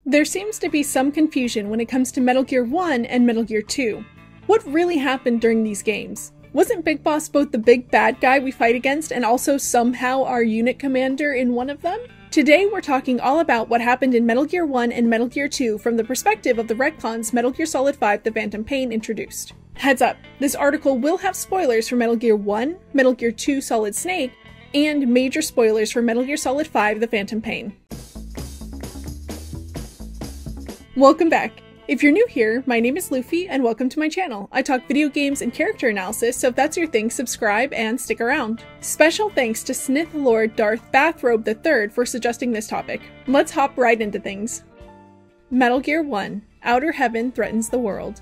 There seems to be some confusion when it comes to Metal Gear 1 and Metal Gear 2. What really happened during these games? Wasn't Big Boss both the big bad guy we fight against and also somehow our unit commander in one of them? Today we're talking all about what happened in Metal Gear 1 and Metal Gear 2 from the perspective of the retcons Metal Gear Solid 5 The Phantom Pain introduced. Heads up, this article will have spoilers for Metal Gear 1, Metal Gear 2 Solid Snake, and major spoilers for Metal Gear Solid 5 The Phantom Pain. Welcome back! If you're new here, my name is Luffy and welcome to my channel. I talk video games and character analysis, so if that's your thing, subscribe and stick around. Special thanks to Sith Lord Darth Bathrobe III for suggesting this topic. Let's hop right into things. Metal Gear 1: Outer Heaven Threatens the World.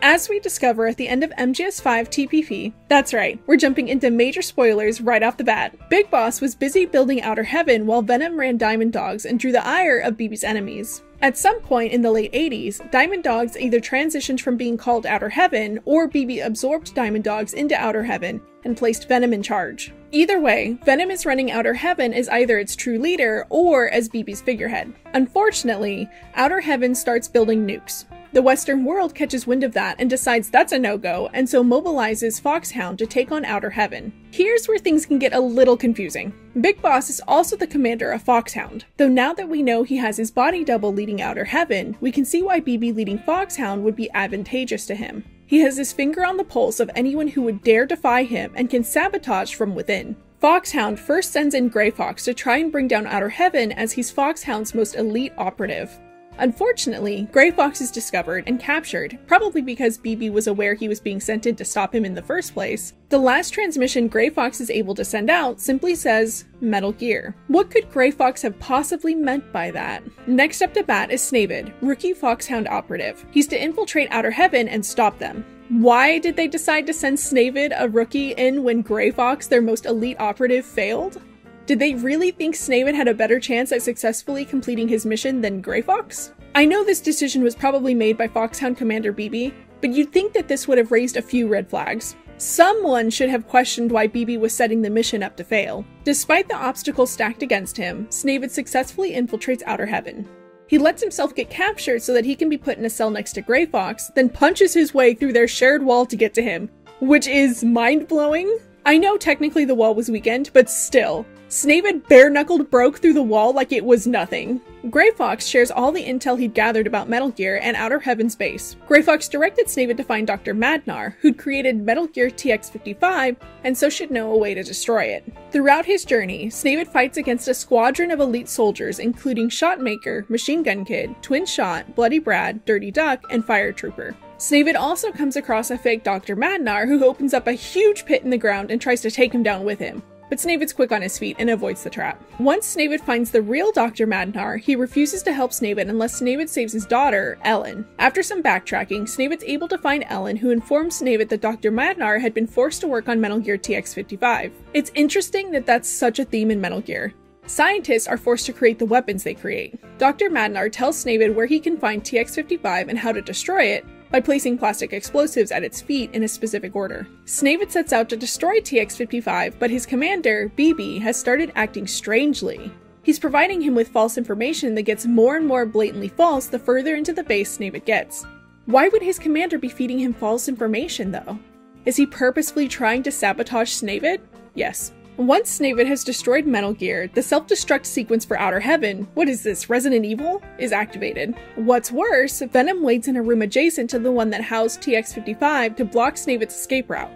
As we discover at the end of MGS5 TPP, that's right, we're jumping into major spoilers right off the bat. Big Boss was busy building Outer Heaven while Venom ran Diamond Dogs and drew the ire of BB's enemies. At some point in the late 80s, Diamond Dogs either transitioned from being called Outer Heaven, or BB absorbed Diamond Dogs into Outer Heaven and placed Venom in charge. Either way, Venom is running Outer Heaven as either its true leader or as BB's figurehead. Unfortunately, Outer Heaven starts building nukes. The Western world catches wind of that and decides that's a no-go, and so mobilizes FOXHOUND to take on Outer Heaven. Here's where things can get a little confusing. Big Boss is also the commander of FOXHOUND, though now that we know he has his body double leading Outer Heaven, we can see why BB leading FOXHOUND would be advantageous to him. He has his finger on the pulse of anyone who would dare defy him and can sabotage from within. FOXHOUND first sends in Grey Fox to try and bring down Outer Heaven as he's FOXHOUND's most elite operative. Unfortunately, Grey Fox is discovered and captured, probably because BB was aware he was being sent in to stop him in the first place. The last transmission Grey Fox is able to send out simply says, Metal Gear. What could Grey Fox have possibly meant by that? Next up to bat is Snavid, rookie FOXHOUND operative. He's to infiltrate Outer Heaven and stop them. Why did they decide to send Snavid, a rookie, in when Grey Fox, their most elite operative, failed? Did they really think Snavid had a better chance at successfully completing his mission than Grey Fox? I know this decision was probably made by FOXHOUND Commander BB, but you'd think that this would have raised a few red flags. Someone should have questioned why BB was setting the mission up to fail. Despite the obstacles stacked against him, Snavid successfully infiltrates Outer Heaven. He lets himself get captured so that he can be put in a cell next to Grey Fox, then punches his way through their shared wall to get to him, which is mind-blowing. I know technically the wall was weakened, but still. Snavid bare-knuckled broke through the wall like it was nothing. Grey Fox shares all the intel he'd gathered about Metal Gear and Outer Heaven's base. Grey Fox directed Snavid to find Dr. Madnar, who'd created Metal Gear TX-55, and so should know a way to destroy it. Throughout his journey, Snavid fights against a squadron of elite soldiers including Shotmaker, Machine Gun Kid, Twin Shot, Bloody Brad, Dirty Duck, and Fire Trooper. Snavid also comes across a fake Dr. Madnar who opens up a huge pit in the ground and tries to take him down with him. But Snavid's quick on his feet and avoids the trap. Once Snavid finds the real Dr. Madnar, he refuses to help Snavid unless Snavid saves his daughter, Ellen. After some backtracking, Snavid's able to find Ellen, who informs Snavid that Dr. Madnar had been forced to work on Metal Gear TX-55. It's interesting that that's such a theme in Metal Gear. Scientists are forced to create the weapons they create. Dr. Madnar tells Snavid where he can find TX-55 and how to destroy it, by placing plastic explosives at its feet in a specific order. Snavid sets out to destroy TX-55, but his commander, BB, has started acting strangely. He's providing him with false information that gets more and more blatantly false the further into the base Snavid gets. Why would his commander be feeding him false information, though? Is he purposefully trying to sabotage Snavid? Yes. Once Snavid has destroyed Metal Gear, the self-destruct sequence for Outer Heaven, what is this, Resident Evil, is activated. What's worse, Venom waits in a room adjacent to the one that housed TX-55 to block Snavid's escape route.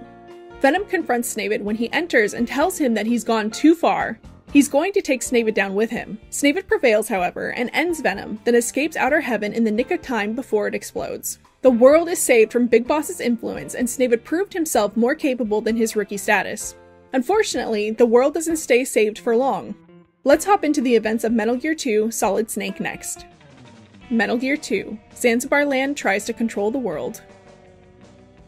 Venom confronts Snavid when he enters and tells him that he's gone too far. He's going to take Snavid down with him. Snavid prevails, however, and ends Venom, then escapes Outer Heaven in the nick of time before it explodes. The world is saved from Big Boss's influence, and Snavid proved himself more capable than his rookie status. Unfortunately, the world doesn't stay saved for long. Let's hop into the events of Metal Gear 2 Solid Snake next. Metal Gear 2: Zanzibar Land tries to control the world.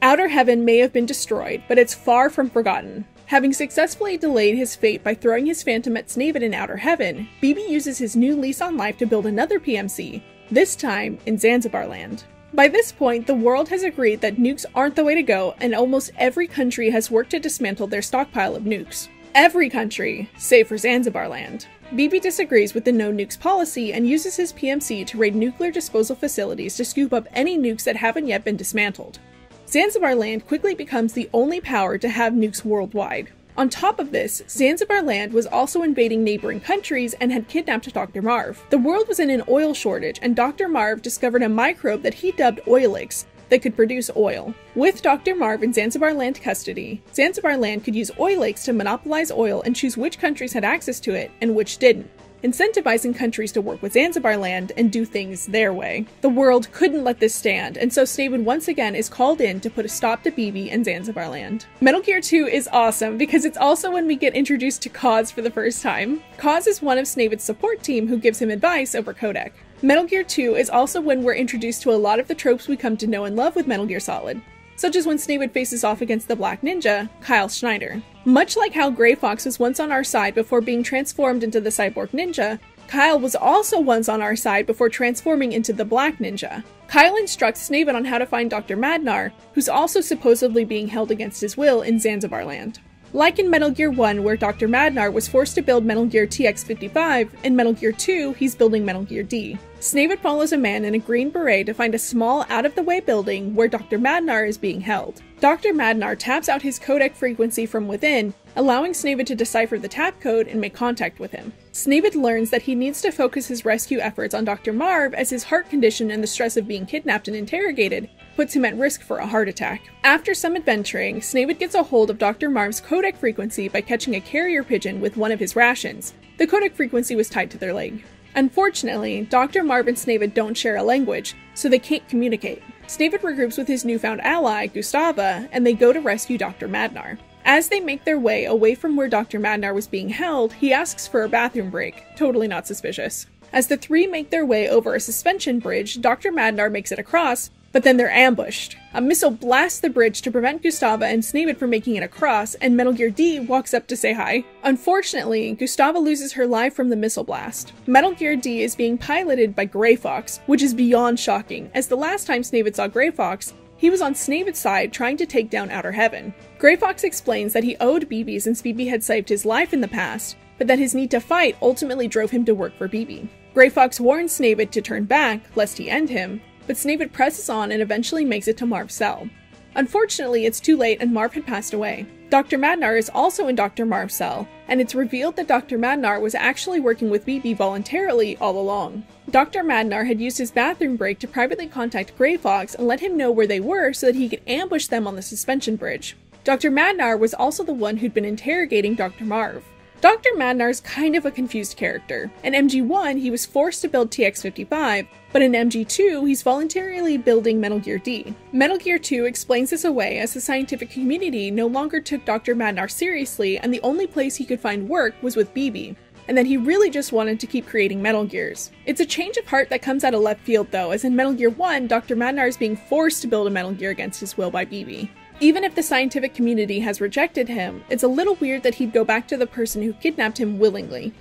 Outer Heaven may have been destroyed, but it's far from forgotten. Having successfully delayed his fate by throwing his Phantom at Snavid in Outer Heaven, BB uses his new lease on life to build another PMC, this time in Zanzibar Land. By this point, the world has agreed that nukes aren't the way to go, and almost every country has worked to dismantle their stockpile of nukes. every country, save for Zanzibar Land. BB disagrees with the no nukes policy and uses his PMC to raid nuclear disposal facilities to scoop up any nukes that haven't yet been dismantled. Zanzibar Land quickly becomes the only power to have nukes worldwide. On top of this, Zanzibar Land was also invading neighboring countries and had kidnapped Dr. Marv. The world was in an oil shortage, and Dr. Marv discovered a microbe that he dubbed Oilix that could produce oil. With Dr. Marv in Zanzibar Land custody, Zanzibar Land could use Oilix to monopolize oil and choose which countries had access to it and which didn't, incentivizing countries to work with Zanzibar Land and do things their way. The world couldn't let this stand, and so Snavid once again is called in to put a stop to BB and Zanzibar Land. Metal Gear 2 is awesome because it's also when we get introduced to Kaz for the first time. Kaz is one of Snavid's support team who gives him advice over codec. Metal Gear 2 is also when we're introduced to a lot of the tropes we come to know and love with Metal Gear Solid, such as when Snavid faces off against the Black Ninja, Kyle Schneider. Much like how Grey Fox was once on our side before being transformed into the Cyborg Ninja, Kyle was also once on our side before transforming into the Black Ninja. Kyle instructs Snavid on how to find Dr. Madnar, who's also supposedly being held against his will in Zanzibar Land. Like in Metal Gear 1, where Dr. Madnar was forced to build Metal Gear TX-55, in Metal Gear 2, he's building Metal Gear D. Snavid follows a man in a green beret to find a small, out-of-the-way building where Dr. Madnar is being held. Dr. Madnar taps out his codec frequency from within, allowing Snavid to decipher the tap code and make contact with him. Snavid learns that he needs to focus his rescue efforts on Dr. Marv as his heart condition and the stress of being kidnapped and interrogated puts him at risk for a heart attack. After some adventuring, Snavid gets a hold of Dr. Marv's codec frequency by catching a carrier pigeon with one of his rations. The codec frequency was tied to their leg. Unfortunately, Dr. Marv and Snavid don't share a language, so they can't communicate. Snavid regroups with his newfound ally, Gustava, and they go to rescue Dr. Madnar. As they make their way away from where Dr. Madnar was being held, he asks for a bathroom break, totally not suspicious. As the three make their way over a suspension bridge, Dr. Madnar makes it across, but then they're ambushed. A missile blasts the bridge to prevent Gustava and Snavid from making it across, and Metal Gear D walks up to say hi. Unfortunately, Gustava loses her life from the missile blast. Metal Gear D is being piloted by Grey Fox, which is beyond shocking, as the last time Snavid saw Grey Fox, he was on Snavid's side trying to take down Outer Heaven. Grey Fox explains that he owed BB since BB had saved his life in the past, but that his need to fight ultimately drove him to work for BB. Grey Fox warns Snavid to turn back, lest he end him, but Snavid presses on and eventually makes it to Marv's cell. Unfortunately, it's too late and Marv had passed away. Dr. Madnar is also in Dr. Marv's cell, and it's revealed that Dr. Madnar was actually working with BB voluntarily all along. Dr. Madnar had used his bathroom break to privately contact Grey Fox and let him know where they were so that he could ambush them on the suspension bridge. Dr. Madnar was also the one who'd been interrogating Dr. Marv. Dr. Madnar's kind of a confused character. In MG1, he was forced to build TX-55, but in MG2, he's voluntarily building Metal Gear D. Metal Gear 2 explains this away as the scientific community no longer took Dr. Madnar seriously and the only place he could find work was with BB, and that he really just wanted to keep creating Metal Gears. It's a change of heart that comes out of left field though, as in Metal Gear 1, Dr. Madnar is being forced to build a Metal Gear against his will by BB. Even if the scientific community has rejected him, it's a little weird that he'd go back to the person who kidnapped him willingly.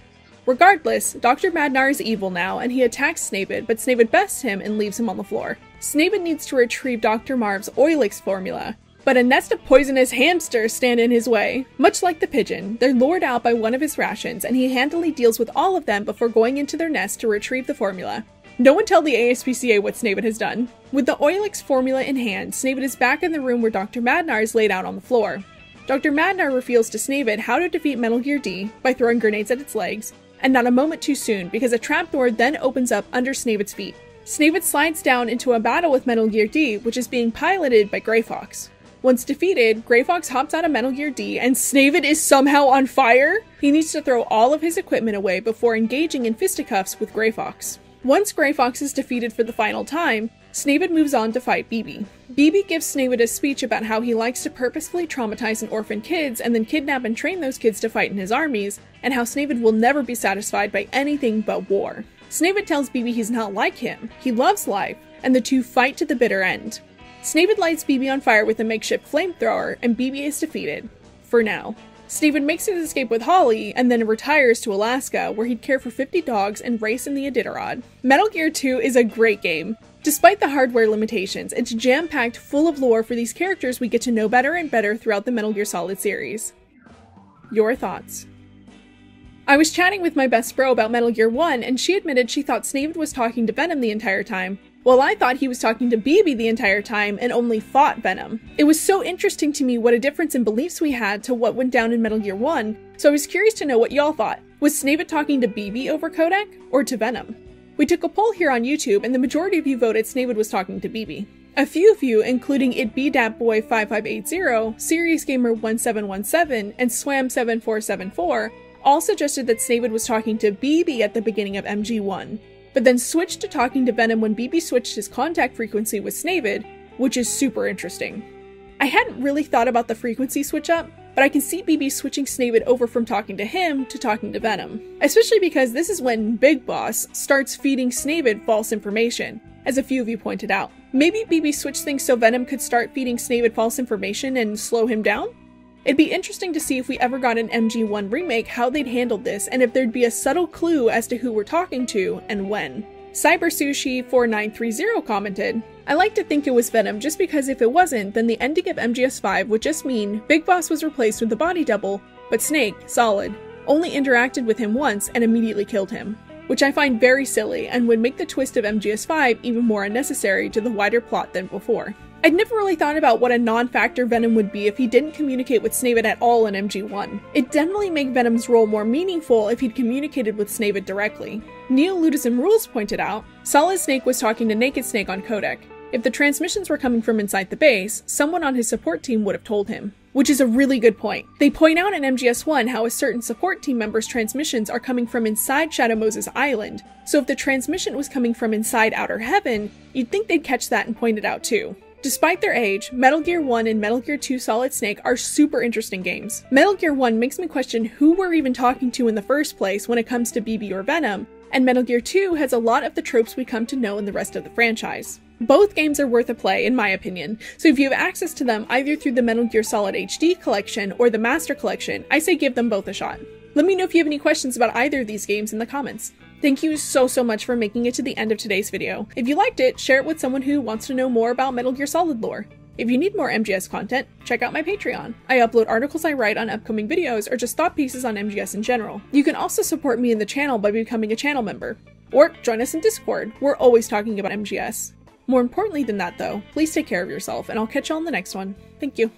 Regardless, Dr. Madnar is evil now, and he attacks Snavid, but Snavid bests him and leaves him on the floor. Snavid needs to retrieve Dr. Marv's Oilix formula, but a nest of poisonous hamsters stand in his way. Much like the pigeon, they're lured out by one of his rations, and he handily deals with all of them before going into their nest to retrieve the formula. No one tell the ASPCA what Snavid has done. With the Oilix formula in hand, Snavid is back in the room where Dr. Madnar is laid out on the floor. Dr. Madnar reveals to Snavid how to defeat Metal Gear D by throwing grenades at its legs, and not a moment too soon because a trapdoor then opens up under Snavid's feet. Snavid slides down into a battle with Metal Gear D, which is being piloted by Grey Fox. Once defeated, Grey Fox hops out of Metal Gear D and Snavid is somehow on fire? He needs to throw all of his equipment away before engaging in fisticuffs with Grey Fox. Once Grey Fox is defeated for the final time, Snavid moves on to fight BB. BB gives Snavid a speech about how he likes to purposefully traumatize and orphan kids and then kidnap and train those kids to fight in his armies, and how Snavid will never be satisfied by anything but war. Snavid tells BB he's not like him, he loves life, and the two fight to the bitter end. Snavid lights BB on fire with a makeshift flamethrower, and BB is defeated. For now. Snavid makes his escape with Holly, and then retires to Alaska, where he'd care for 50 dogs and race in the Iditarod. Metal Gear 2 is a great game. Despite the hardware limitations, it's jam-packed full of lore for these characters we get to know better and better throughout the Metal Gear Solid series. Your thoughts. I was chatting with my best bro about Metal Gear 1, and she admitted she thought Snaywood was talking to Venom the entire time, while I thought he was talking to BB the entire time and only fought Venom. It was so interesting to me what a difference in beliefs we had to what went down in Metal Gear 1, so I was curious to know what y'all thought. Was Snaywood talking to BB over codec, or to Venom? We took a poll here on YouTube, and the majority of you voted Snaywood was talking to BB. A few of you, including itbdatboy5580, SeriousGamer1717, and Swam7474, all suggested that Snaywood was talking to BB at the beginning of MG1, but then switched to talking to Venom when BB switched his contact frequency with Snaywood, which is super interesting. I hadn't really thought about the frequency switch up, but I can see BB switching Snaywood over from talking to him to talking to Venom, especially because this is when Big Boss starts feeding Snaywood false information, as a few of you pointed out. Maybe BB switched things so Venom could start feeding Snaywood false information and slow him down? It'd be interesting to see if we ever got an MG1 remake how they'd handled this and if there'd be a subtle clue as to who we're talking to and when. CyberSushi4930 commented, "I like to think it was Venom just because if it wasn't, then the ending of MGS5 would just mean Big Boss was replaced with a body double, but Snake, Solid, only interacted with him once and immediately killed him, which I find very silly and would make the twist of MGS5 even more unnecessary to the wider plot than before." I'd never really thought about what a non-factor Venom would be if he didn't communicate with Snaywood at all in MG1. It'd definitely make Venom's role more meaningful if he'd communicated with Snaywood directly. Neo-Ludism Rules pointed out, Solid Snake was talking to Naked Snake on codec. If the transmissions were coming from inside the base, someone on his support team would have told him. Which is a really good point. They point out in MGS1 how a certain support team member's transmissions are coming from inside Shadow Moses Island, so if the transmission was coming from inside Outer Heaven, you'd think they'd catch that and point it out too. Despite their age, Metal Gear 1 and Metal Gear 2 Solid Snake are super interesting games. Metal Gear 1 makes me question who we're even talking to in the first place when it comes to BB or Venom, and Metal Gear 2 has a lot of the tropes we come to know in the rest of the franchise. Both games are worth a play, in my opinion, so if you have access to them either through the Metal Gear Solid HD collection or the Master Collection, I say give them both a shot. Let me know if you have any questions about either of these games in the comments. Thank you so much for making it to the end of today's video. If you liked it, share it with someone who wants to know more about Metal Gear Solid lore. If you need more MGS content, check out my Patreon. I upload articles I write on upcoming videos or just thought pieces on MGS in general. You can also support me in the channel by becoming a channel member. Or join us in Discord. We're always talking about MGS. More importantly than that though, please take care of yourself and I'll catch you on the next one. Thank you.